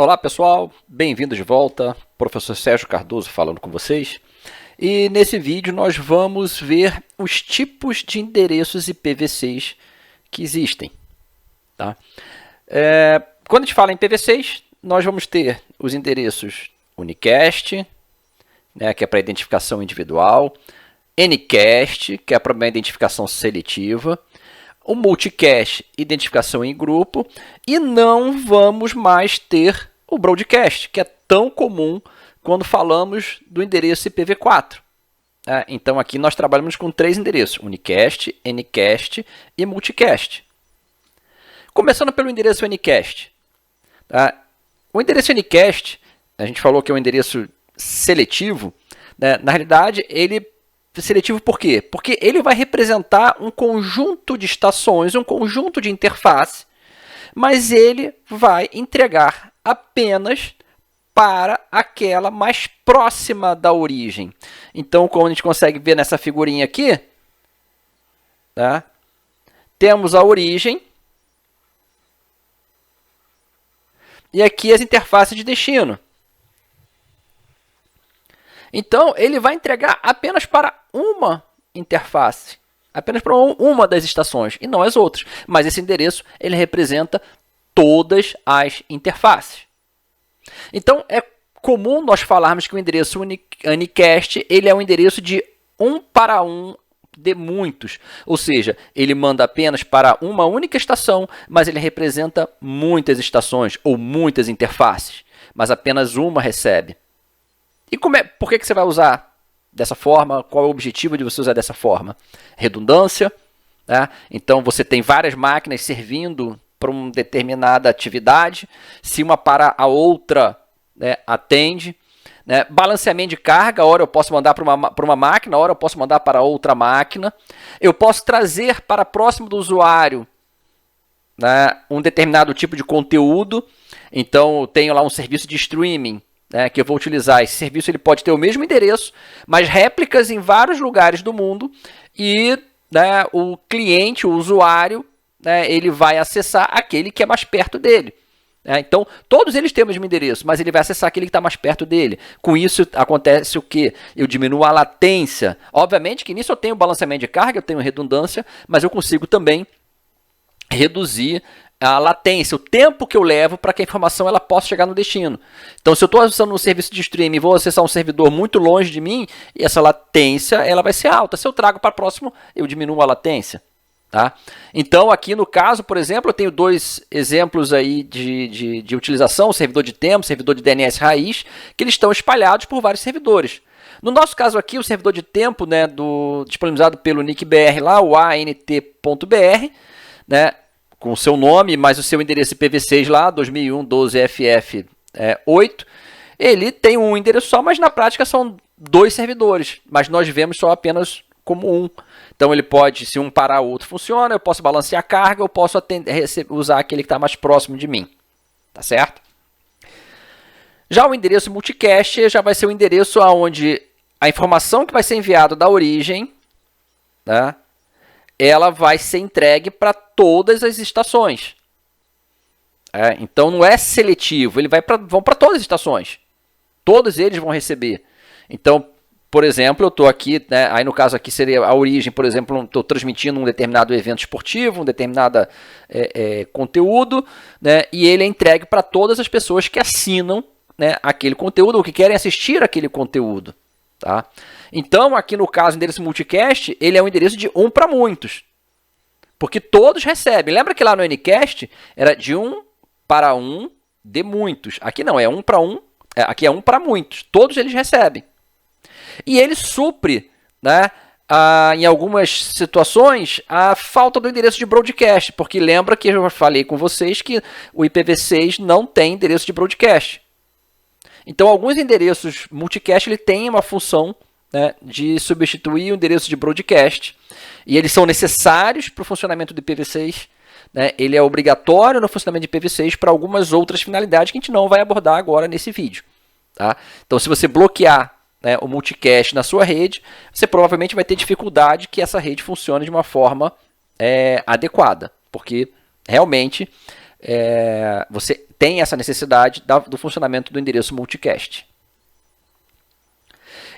Olá pessoal, bem-vindos de volta, professor Sérgio Cardoso falando com vocês. E nesse vídeo nós vamos ver os tipos de endereços IPv6 que existem. Tá? Quando a gente fala em IPv6, nós vamos ter os endereços unicast, né, que é para identificação individual, anycast, que é para uma identificação seletiva, o multicast, identificação em grupo, e não vamos mais ter o broadcast, que é tão comum quando falamos do endereço IPv4. Então aqui nós trabalhamos com 3 endereços, unicast, anycast e multicast. Começando pelo endereço anycast. O endereço anycast, a gente falou que é um endereço seletivo, né? Na realidade ele é seletivo por quê? Porque ele vai representar um conjunto de estações, um conjunto de interface, mas ele vai entregar apenas para aquela mais próxima da origem. Então, como a gente consegue ver nessa figurinha aqui, tá? Temos a origem e aqui as interfaces de destino. Então, ele vai entregar apenas para uma interface, apenas para uma das estações, e não as outras. Mas esse endereço ele representa todas as interfaces. Então, é comum nós falarmos que o endereço unicast ele é um endereço de 1 para 1 de muitos. Ou seja, ele manda apenas para uma única estação, mas ele representa muitas estações ou muitas interfaces, mas apenas uma recebe. E por que você vai usar dessa forma? Qual é o objetivo de você usar dessa forma? Redundância. Né? Então, você tem várias máquinas servindo para uma determinada atividade. Se uma para a outra, né, atende. Né? Balanceamento de carga. Ora eu posso mandar para uma máquina, ora eu posso mandar para outra máquina. Eu posso trazer para próximo do usuário, né, um determinado tipo de conteúdo. Então, eu tenho lá um serviço de streaming, que eu vou utilizar. Esse serviço ele pode ter o mesmo endereço, mas réplicas em vários lugares do mundo, e né, o cliente, o usuário, né, ele vai acessar aquele que é mais perto dele. Então, todos eles têm o mesmo endereço, mas ele vai acessar aquele que está mais perto dele. Com isso, acontece o quê? Eu diminuo a latência. Obviamente que nisso eu tenho balanceamento de carga, eu tenho redundância, mas eu consigo também reduzir a latência, o tempo que eu levo para que a informação ela possa chegar no destino. Então, se eu estou acessando um serviço de streaming e vou acessar um servidor muito longe de mim, essa latência ela vai ser alta. Se eu trago para próximo, eu diminuo a latência. Tá? Então, aqui no caso, por exemplo, eu tenho 2 exemplos aí de utilização, o servidor de tempo, servidor de DNS raiz, que eles estão espalhados por vários servidores. No nosso caso aqui, o servidor de tempo, né, disponibilizado pelo NICBR lá, o ANT.br, né, com o seu nome, mais o seu endereço IPv6 lá, 2001.12ff8, ele tem um endereço só, mas na prática são 2 servidores, mas nós vemos só apenas como um. Então ele pode, se um parar o outro funciona, eu posso balancear a carga, eu posso usar aquele que está mais próximo de mim. Tá certo? Já o endereço multicast já vai ser o endereço onde a informação que vai ser enviada da origem, né, ela vai ser entregue para todas as estações. Então não é seletivo, ele vão para todas as estações. Todos eles vão receber. Então, por exemplo, eu estou aqui, né, aí no caso aqui seria a origem, por exemplo, estou transmitindo um determinado evento esportivo, um determinado conteúdo, né, e ele é entregue para todas as pessoas que assinam, né, aquele conteúdo ou que querem assistir aquele conteúdo. Tá? Então, aqui no caso, o endereço multicast, ele é um endereço de 1 para muitos. Porque todos recebem. Lembra que lá no Anycast era de 1 para 1 de muitos. Aqui não, é 1 para 1, aqui é 1 para muitos. Todos eles recebem. E ele supre, né, em algumas situações, a falta do endereço de broadcast. Porque lembra que eu já falei com vocês que o IPv6 não tem endereço de broadcast. Então, alguns endereços multicast ele tem uma função, né, de substituir o endereço de broadcast. E eles são necessários para o funcionamento do IPv6. Né? Ele é obrigatório no funcionamento de IPv6 para algumas outras finalidades que a gente não vai abordar agora nesse vídeo. Tá? Então, se você bloquear, né, o multicast na sua rede, você provavelmente vai ter dificuldade que essa rede funcione de uma forma adequada. Porque, realmente, você tem essa necessidade do funcionamento do endereço multicast.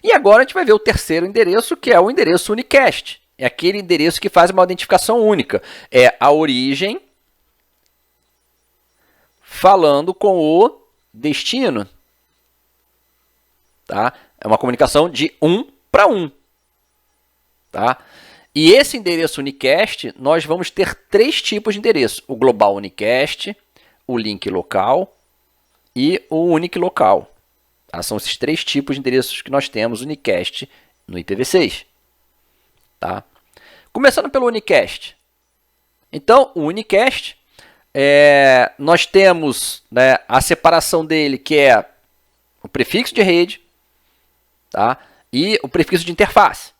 E agora a gente vai ver o terceiro endereço, que é o endereço unicast. É aquele endereço que faz uma identificação única. É a origem falando com o destino. Tá? É uma comunicação de 1 para 1. Tá? E esse endereço unicast, nós vamos ter 3 tipos de endereço. O global unicast, o link local e o unique local. Tá? São esses 3 tipos de endereços que nós temos unicast no IPv6. Tá? Começando pelo unicast. Então, o unicast, nós temos, né, a separação dele, que é o prefixo de rede, tá? E o prefixo de interface.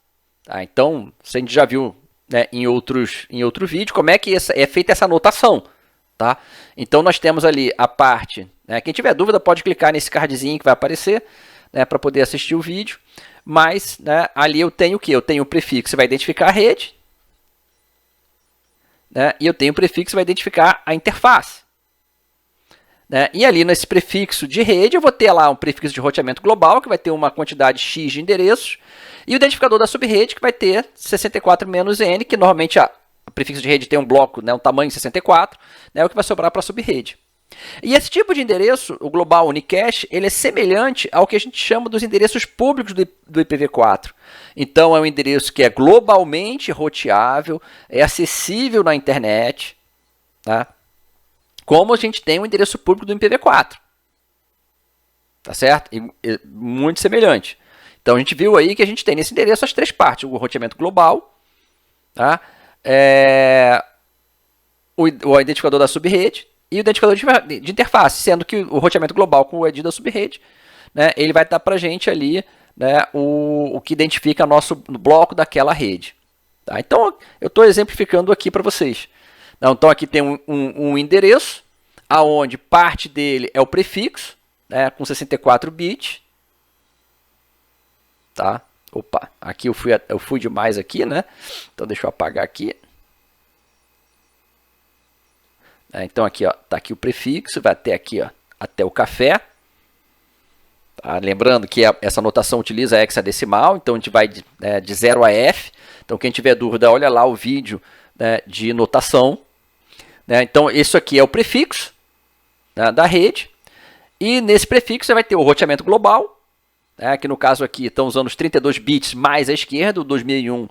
Tá? Então, a gente já viu, né, em outro vídeo como é que é feita essa anotação. Tá? Então, nós temos ali a parte, né, quem tiver dúvida pode clicar nesse cardzinho que vai aparecer, né, para poder assistir o vídeo. Mas, né, ali eu tenho o quê? Eu tenho o prefixo que vai identificar a rede, né, e eu tenho o prefixo que vai identificar a interface. Né? E ali nesse prefixo de rede eu vou ter lá um prefixo de roteamento global, que vai ter uma quantidade X de endereços, e o identificador da subrede, que vai ter 64-N, que normalmente o prefixo de rede tem um bloco, né, um tamanho 64, né, o que vai sobrar para a subrede. E esse tipo de endereço, o global unicast, ele é semelhante ao que a gente chama dos endereços públicos do IPv4. Então, é um endereço que é globalmente roteável, é acessível na internet, tá? Como a gente tem o endereço público do IPv4. Tá certo? E muito semelhante. Então, a gente viu aí que a gente tem nesse endereço as 3 partes. O roteamento global, tá? O identificador da subrede e o identificador de interface, sendo que o roteamento global com o ID da subrede, né, ele vai dar para a gente ali, né, o que identifica nosso bloco daquela rede. Tá? Então, eu estou exemplificando aqui para vocês. Então, aqui tem um endereço, aonde parte dele é o prefixo, né, com 64 bits. Tá? Opa, aqui eu fui demais aqui, né? Então, deixa eu apagar aqui. Então, aqui está aqui o prefixo, vai até aqui, ó, até o café. Tá? Lembrando que essa notação utiliza hexadecimal, então a gente vai de 0 a F. Então, quem tiver dúvida, olha lá o vídeo, né, de notação. Né? Então, isso aqui é o prefixo, né, da rede. E nesse prefixo você vai ter o roteamento global, né, que no caso aqui estão usando os 32 bits mais à esquerda, o 2001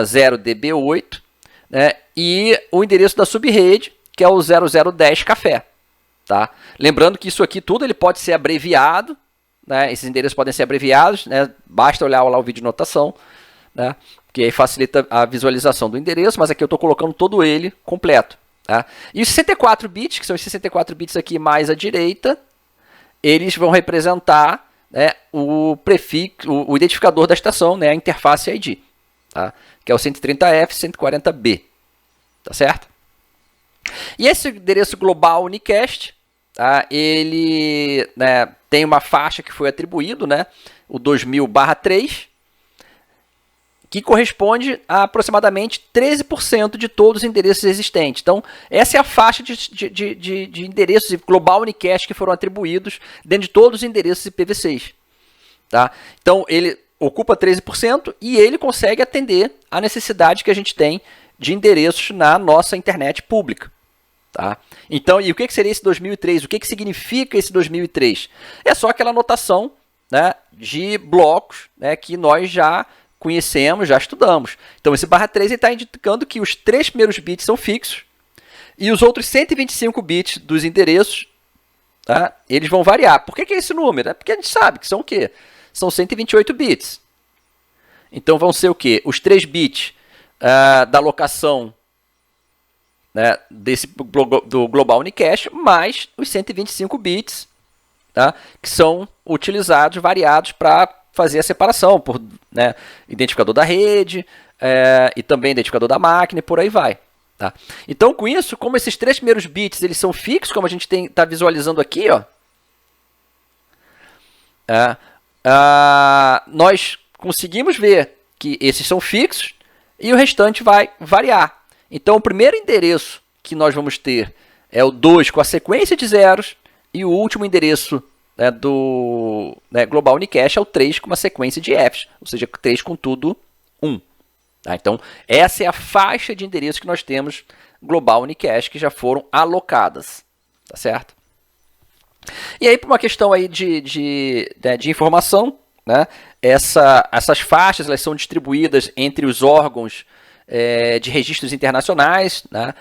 0DB8, né, e o endereço da subrede, que é o 0010 café. Tá? Lembrando que isso aqui tudo ele pode ser abreviado, né? Esses endereços podem ser abreviados, né? Basta olhar lá o vídeo de notação, né? Que aí facilita a visualização do endereço, mas aqui eu estou colocando todo ele completo. Tá? E os 64 bits, que são os 64 bits aqui mais à direita, eles vão representar, né, o prefixo, o identificador da estação, né, a interface ID, tá? Que é o 130F, 140B. Tá certo? E esse endereço global unicast, tá, ele, né, tem uma faixa que foi atribuído, né, o 2000/3, que corresponde a aproximadamente 13% de todos os endereços existentes. Então, essa é a faixa de endereços global unicast que foram atribuídos dentro de todos os endereços IPv6. Tá? Então, ele ocupa 13% e ele consegue atender a necessidade que a gente tem de endereços na nossa internet pública. Tá? Então, e o que seria esse 2003? O que significa esse 2003? É só aquela notação, né, de blocos, né, que nós já conhecemos, já estudamos. Então, esse /3 está indicando que os 3 primeiros bits são fixos e os outros 125 bits dos endereços, tá, eles vão variar. Por que é esse número? É porque a gente sabe que são o quê? São 128 bits. Então, vão ser o quê? Os 3 bits da locação, né, do Global Unicast, mais os 125 bits, tá, que são utilizados, variados, para fazer a separação por, né, identificador da rede e também identificador da máquina e por aí vai. Tá? Então, com isso, como esses 3 primeiros bits eles são fixos, como a gente está visualizando aqui, ó, nós conseguimos ver que esses são fixos e o restante vai variar. Então, o primeiro endereço que nós vamos ter é o 2 com a sequência de zeros, e o último endereço, né, do Global Unicast é o 3 com uma sequência de Fs, ou seja, 3 com tudo 1. Tá? Então, essa é a faixa de endereços que nós temos Global Unicast que já foram alocadas. Tá certo? E aí, por uma questão aí de informação, né, essas faixas elas são distribuídas entre os órgãos de registros internacionais, né,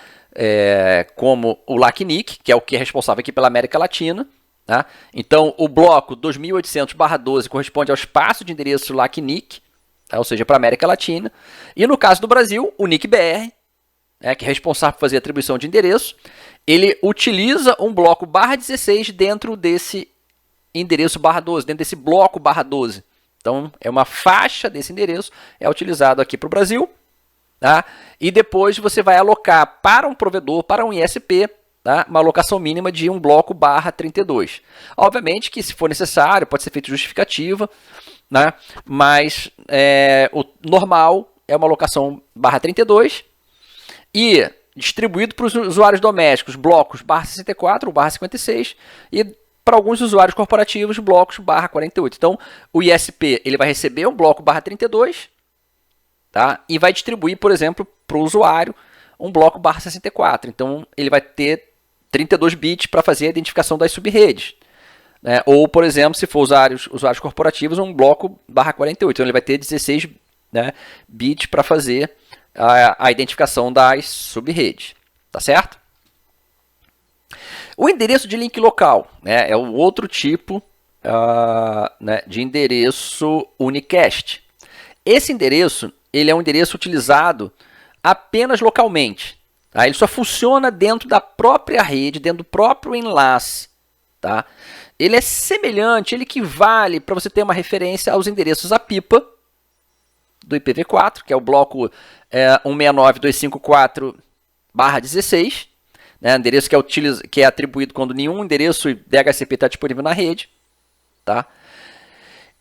como o LACNIC, que é o que é responsável aqui pela América Latina. Tá? Então, o bloco 2800/12 corresponde ao espaço de endereço LACNIC, tá? Ou seja, para a América Latina. E no caso do Brasil, o NIC-BR, que é responsável por fazer a atribuição de endereço, ele utiliza um bloco /16 dentro desse endereço /12, dentro desse bloco /12. Então, é uma faixa desse endereço, é utilizado aqui para o Brasil. Tá? E depois você vai alocar para um provedor, para um ISP, tá? Uma alocação mínima de um bloco /32. Obviamente que, se for necessário, pode ser feita justificativa, né? Mas o normal é uma alocação /32 e distribuído para os usuários domésticos, blocos /64 ou /56 e para alguns usuários corporativos, blocos /48. Então, o ISP ele vai receber um bloco /32, tá? E vai distribuir, por exemplo, para o usuário um bloco /64. Então, ele vai ter 32 bits para fazer a identificação das subredes. Né? Ou, por exemplo, se for usuários corporativos, um bloco /48. Então, ele vai ter 16, né, bits para fazer a identificação das subredes. Tá certo? O endereço de link local, né, é o outro tipo né, de endereço unicast. Esse endereço ele é um endereço utilizado apenas localmente. Tá? Ele só funciona dentro da própria rede, dentro do próprio enlace. Tá? Ele é semelhante, ele equivale, para você ter uma referência, aos endereços APIPA do IPv4, que é o bloco 169.254/16, né? Endereço que é atribuído quando nenhum endereço DHCP está disponível na rede. Tá?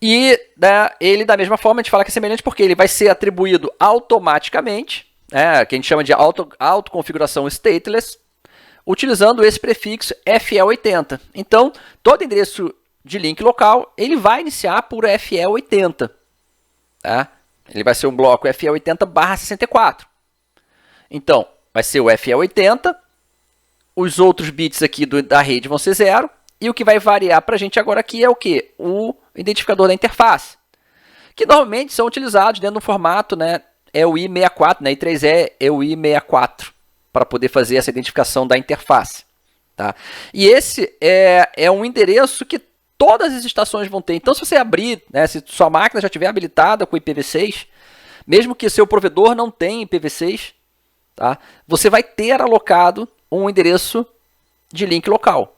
E ele, da mesma forma, a gente fala que é semelhante porque ele vai ser atribuído automaticamente, que a gente chama de autoconfiguração stateless, utilizando esse prefixo FE80. Então, todo endereço de link local ele vai iniciar por FE80. Tá? Ele vai ser um bloco FE80/64. Então, vai ser o FE80, os outros bits aqui da rede vão ser 0, e o que vai variar para a gente agora aqui é o quê? O identificador da interface, que normalmente são utilizados dentro do formato, né, EUI64, né, I3E EUI64, para poder fazer essa identificação da interface. Tá? E esse é um endereço que todas as estações vão ter. Então, se você abrir, né, se sua máquina já estiver habilitada com IPv6, mesmo que seu provedor não tenha IPv6, tá, você vai ter alocado um endereço de link local.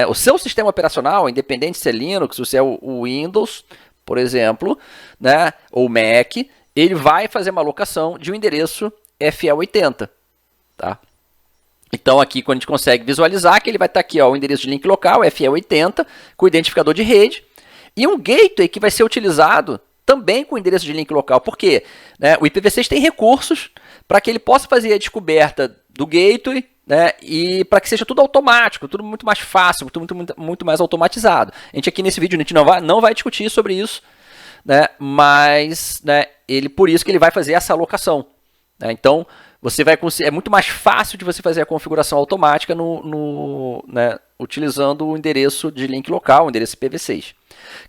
O seu sistema operacional, independente se é Linux, se é o Windows, por exemplo, né, ou Mac, ele vai fazer uma alocação de um endereço FE80. Tá? Então, aqui, quando a gente consegue visualizar, que ele vai estar aqui, ó, o endereço de link local, FE80, com o identificador de rede, e um gateway que vai ser utilizado também com o endereço de link local. Por quê? Né, o IPv6 tem recursos para que ele possa fazer a descoberta do gateway, né, e para que seja tudo automático, tudo muito mais fácil, muito mais automatizado. A gente aqui nesse vídeo a gente não vai discutir sobre isso, né, mas, né, por isso que ele vai fazer essa alocação. Né, então, é muito mais fácil de você fazer a configuração automática né, utilizando o endereço de link local, o endereço IPv6.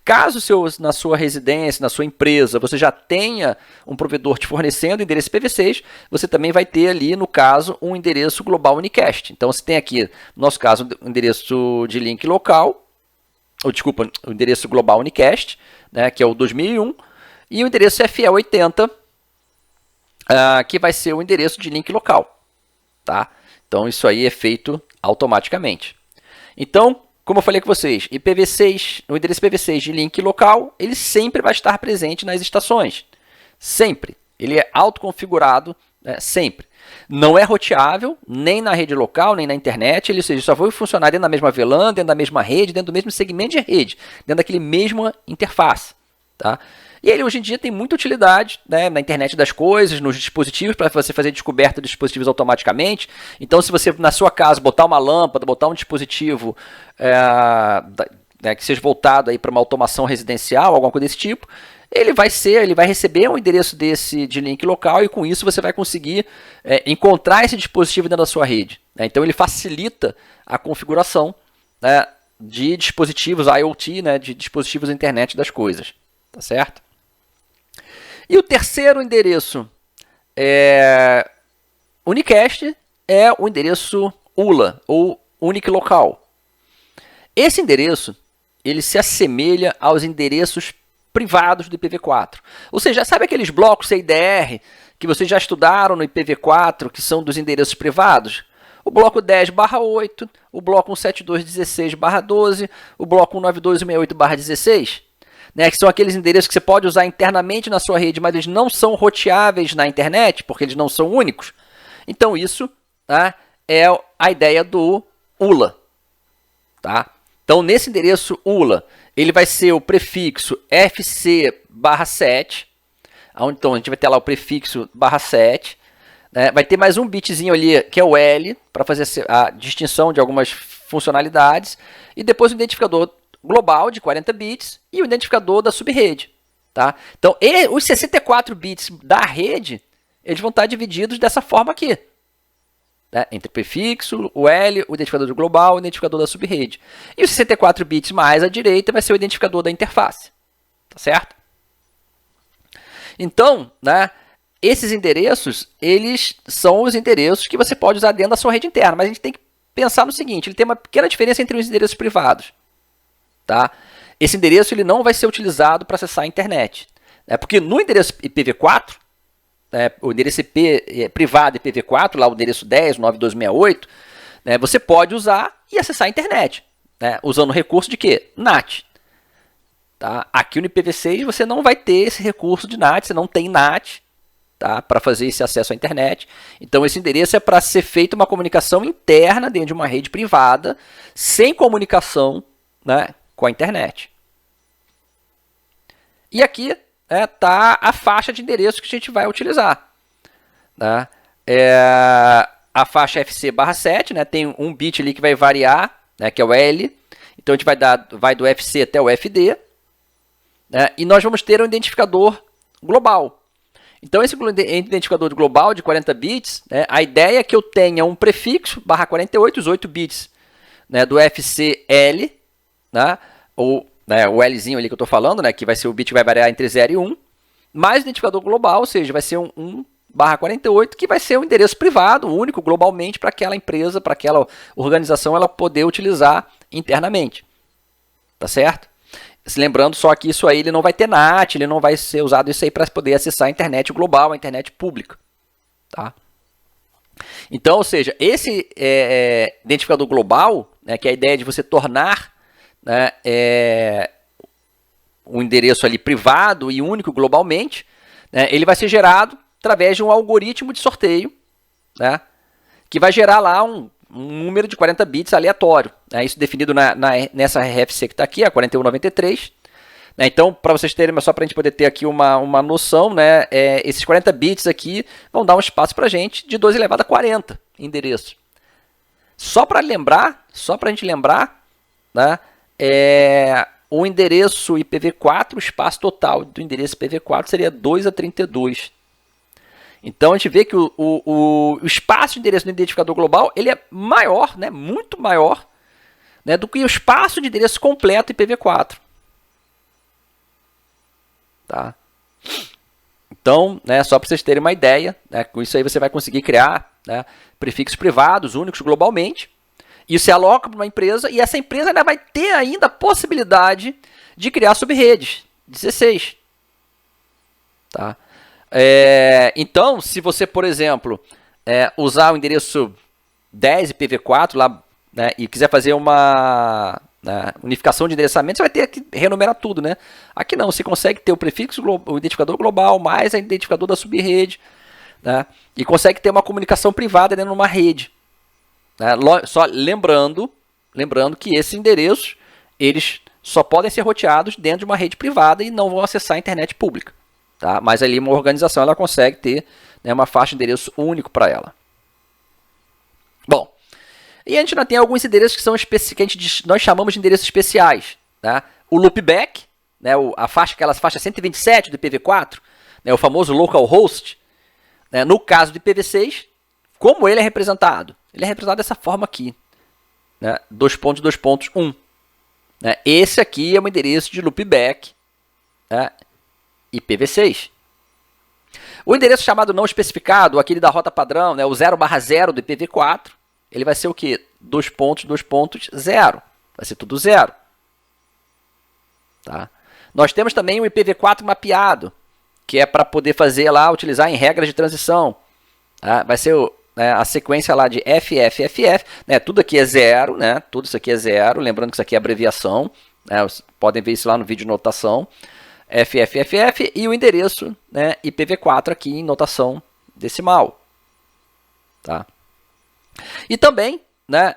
Caso na sua residência, na sua empresa, você já tenha um provedor te fornecendo endereço IPv6, você também vai ter ali, no caso, um endereço Global Unicast. Então, você tem aqui, no nosso caso, o endereço de link local, o endereço Global Unicast, né, que é o 2001, e o endereço FE80, que vai ser o endereço de link local. Tá? Então, isso aí é feito automaticamente. Então, como eu falei com vocês, o endereço IPv6 de link local, ele sempre vai estar presente nas estações. Sempre. Ele é autoconfigurado, né, sempre. Não é roteável, nem na rede local, nem na internet, ou seja, só vai funcionar dentro da mesma VLAN, dentro da mesma rede, dentro do mesmo segmento de rede, dentro daquele mesma interface. Tá? E ele hoje em dia tem muita utilidade, né, na internet das coisas, nos dispositivos, para você fazer descoberta dos dispositivos automaticamente. Então, se você na sua casa botar uma lâmpada, botar um dispositivo que seja voltado para uma automação residencial, alguma coisa desse tipo, ele vai receber um endereço desse de link local e com isso você vai conseguir encontrar esse dispositivo dentro da sua rede. Né? Então ele facilita a configuração, né, de dispositivos IoT, né, de dispositivos internet das coisas. Tá certo? E o terceiro endereço unicast é o endereço ULA, ou Unique Local. Esse endereço ele se assemelha aos endereços privados do IPv4. Ou seja, sabe aqueles blocos CIDR que vocês já estudaram no IPv4, que são dos endereços privados? O bloco 10/8, o bloco 172.16/12, o bloco 192.168/16, né, que são aqueles endereços que você pode usar internamente na sua rede, mas eles não são roteáveis na internet, porque eles não são únicos. Então isso, tá, é a ideia do ULA. Tá? Então nesse endereço ULA, ele vai ser o prefixo FC/7, então a gente vai ter lá o prefixo /7, né? Vai ter mais um bitzinho ali, que é o L, para fazer a distinção de algumas funcionalidades, e depois o identificador global de 40 bits e o identificador da subrede. Tá? Então os 64 bits da rede, eles vão estar divididos dessa forma aqui. Né? Entre o prefixo, o L, o identificador do global, o identificador da subrede. E os 64 bits mais à direita vai ser o identificador da interface. Tá certo? Então, né, esses endereços, eles são os endereços que você pode usar dentro da sua rede interna. Mas a gente tem que pensar no seguinte, ele tem uma pequena diferença entre os endereços privados. Tá? Esse endereço ele não vai ser utilizado para acessar a internet. Né? Porque no endereço IPv4, o endereço IP privado IPv4, lá o endereço 10.9268, né, você pode usar e acessar a internet, né, usando o recurso de quê? NAT. Tá? Aqui no IPv6 você não vai ter esse recurso de NAT, você não tem NAT, tá, para fazer esse acesso à internet. Então esse endereço é para ser feita uma comunicação interna dentro de uma rede privada, sem comunicação, né, com a internet. E aqui tá a faixa de endereço que a gente vai utilizar. Né? A faixa FC/7, né, tem um bit ali que vai variar, né, que é o L. Então a gente vai do FC até o FD. Né, e nós vamos ter um identificador global. Então esse identificador global de 40 bits, né, a ideia é que eu tenha um prefixo /48, os 8 bits, né, do FCL, né, ou o Lzinho ali que eu estou falando, né, que vai ser o bit que vai variar entre 0 e 1, mais o identificador global, ou seja, vai ser um 1/48, que vai ser um endereço privado, único globalmente para aquela empresa, para aquela organização ela poder utilizar internamente. Tá certo? Lembrando só que isso aí ele não vai ter NAT, ele não vai ser usado isso aí para poder acessar a internet global, a internet pública. Tá? Então, ou seja, esse identificador global, né, que é a ideia de você tornar, né, um endereço ali privado e único globalmente, né, ele vai ser gerado através de um algoritmo de sorteio, né, que vai gerar lá um número de 40 bits aleatório. Né, isso definido nessa RFC que está aqui, a 4193. Né, então, para vocês terem, só para a gente poder ter aqui uma noção, né, esses 40 bits aqui vão dar um espaço para a gente de 2 elevado a 40 endereços. Só para a gente lembrar, né, o endereço IPv4, o espaço total do endereço IPv4 seria 2 a 32. Então a gente vê que o espaço de endereço do identificador global ele é maior, né, muito maior, né, do que o espaço de endereço completo IPv4. Tá? Então, né, só para vocês terem uma ideia, né, com isso aí você vai conseguir criar, né, prefixos privados únicos globalmente. Isso se aloca para uma empresa e essa empresa ainda vai ter ainda a possibilidade de criar subredes 16. Tá? Então, se você, por exemplo, usar o endereço 10 IPv4 lá, né, e quiser fazer uma unificação de endereçamento, você vai ter que renumerar tudo. Né? Aqui não, você consegue ter o prefixo, o identificador global, mais o identificador da subrede, né, e consegue ter uma comunicação privada dentro de uma rede. Só lembrando que esses endereços eles só podem ser roteados dentro de uma rede privada e não vão acessar a internet pública. Tá? Mas ali uma organização ela consegue ter, né, uma faixa de endereço único para ela. Bom, e a gente ainda tem alguns endereços que são que nós chamamos de endereços especiais. Tá? O loopback, né, aquela faixa 127 do IPv4, né, o famoso localhost, né, no caso do IPv6, como ele é representado? Ele é representado dessa forma aqui, né, 2.2.1. Né, esse aqui é um endereço de loopback, né, IPv6. O endereço chamado não especificado, aquele da rota padrão, né, o 0/0 do IPv4, ele vai ser o quê? 2.2.0. Vai ser tudo 0. Tá? Nós temos também o IPv4 mapeado, que é para poder fazer lá, utilizar em regras de transição. Tá? Vai ser a sequência lá de FFFF, né? Tudo aqui é 0, né? Tudo isso aqui é 0, lembrando que isso aqui é abreviação, né? Vocês podem ver isso lá no vídeo de notação. FFFF e o endereço, né, IPv4 aqui em notação decimal. Tá? E também, né,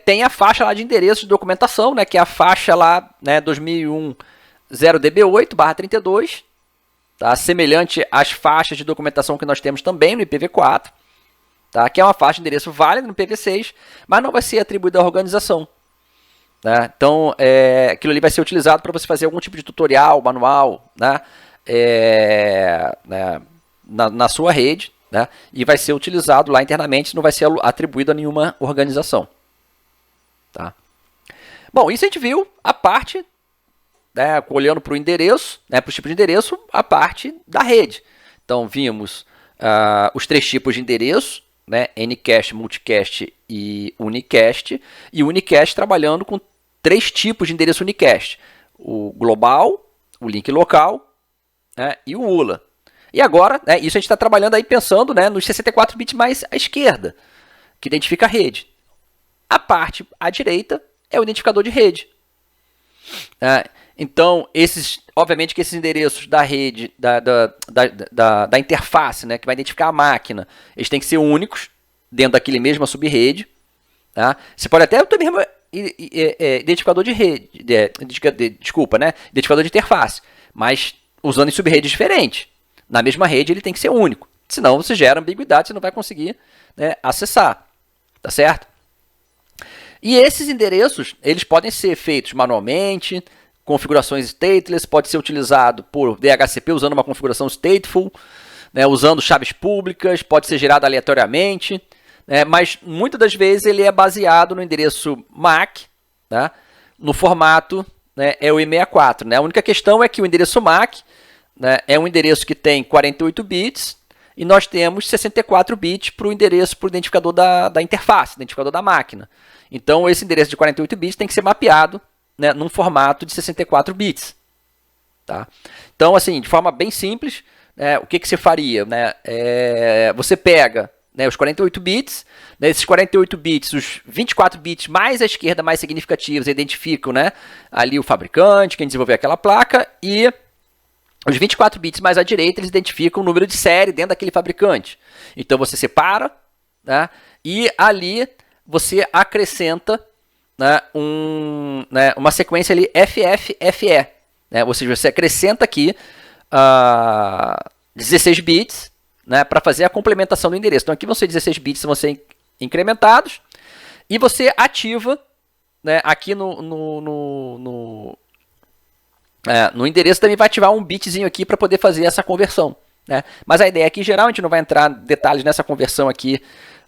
tem a faixa lá de endereço de documentação, né, que é a faixa lá, né, 2001 0DB8/32, tá, semelhante às faixas de documentação que nós temos também no IPv4, tá, que é uma faixa de endereço válida no IPv6, mas não vai ser atribuída à organização. Né? Então, aquilo ali vai ser utilizado para você fazer algum tipo de tutorial, manual, né? Na sua rede, né? E vai ser utilizado lá internamente, não vai ser atribuído a nenhuma organização. Tá? Bom, isso a gente viu a parte, né, olhando para o endereço, né, para o tipo de endereço, a parte da rede. Então, vimos os 3 tipos de endereço, né, Ncast, Multicast e Unicast, e o Unicast trabalhando com 3 tipos de endereço Unicast: o global, o link local, né, e o ULA. E agora, né, isso a gente está trabalhando aí pensando, né, nos 64 bits mais à esquerda, que identifica a rede. A parte à direita é o identificador de rede. Então, obviamente que esses endereços da rede, da interface, né, que vai identificar a máquina, eles têm que ser únicos dentro daquele mesma subrede. Tá? Você pode até ter mesmo identificador de rede, identificador de interface, mas usando em subredes diferentes. Na mesma rede ele tem que ser único, senão você gera ambiguidade, você não vai conseguir, né, acessar, tá certo? E esses endereços, eles podem ser feitos manualmente, configurações stateless, pode ser utilizado por DHCP usando uma configuração stateful, né, usando chaves públicas, pode ser gerado aleatoriamente, mas muitas das vezes ele é baseado no endereço MAC, né, no formato, né, é o I64. Né? A única questão é que o endereço MAC, né, é um endereço que tem 48 bits e nós temos 64 bits para o endereço, para o identificador da interface, identificador da máquina. Então esse endereço de 48 bits tem que ser mapeado, né, num formato de 64 bits. Tá? Então, assim, de forma bem simples, o que você faria? Né? Você pega, né, os 48 bits, né, esses 48 bits, os 24 bits mais à esquerda, mais significativos, identificam, né, ali o fabricante, quem desenvolveu aquela placa, e os 24 bits mais à direita, eles identificam o número de série dentro daquele fabricante. Então você separa, né, e ali você acrescenta, né, uma sequência ali FFFE. Né, ou seja, você acrescenta aqui 16 bits, né, para fazer a complementação do endereço. Então aqui vão ser 16 bits, vão ser incrementados, e você ativa, né, aqui no endereço também vai ativar um bitzinho aqui para poder fazer essa conversão. Né? Mas a ideia aqui, em geral, a gente não vai entrar em detalhes nessa conversão aqui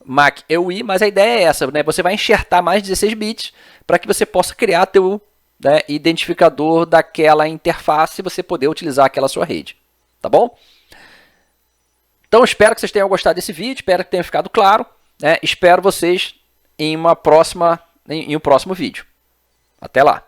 MAC EUI, mas a ideia é essa, né? Você vai enxertar mais 16 bits para que você possa criar teu, né, identificador daquela interface e você poder utilizar aquela sua rede. Tá bom? Então, espero que vocês tenham gostado desse vídeo, espero que tenha ficado claro. Né? Espero vocês em um próximo vídeo. Até lá!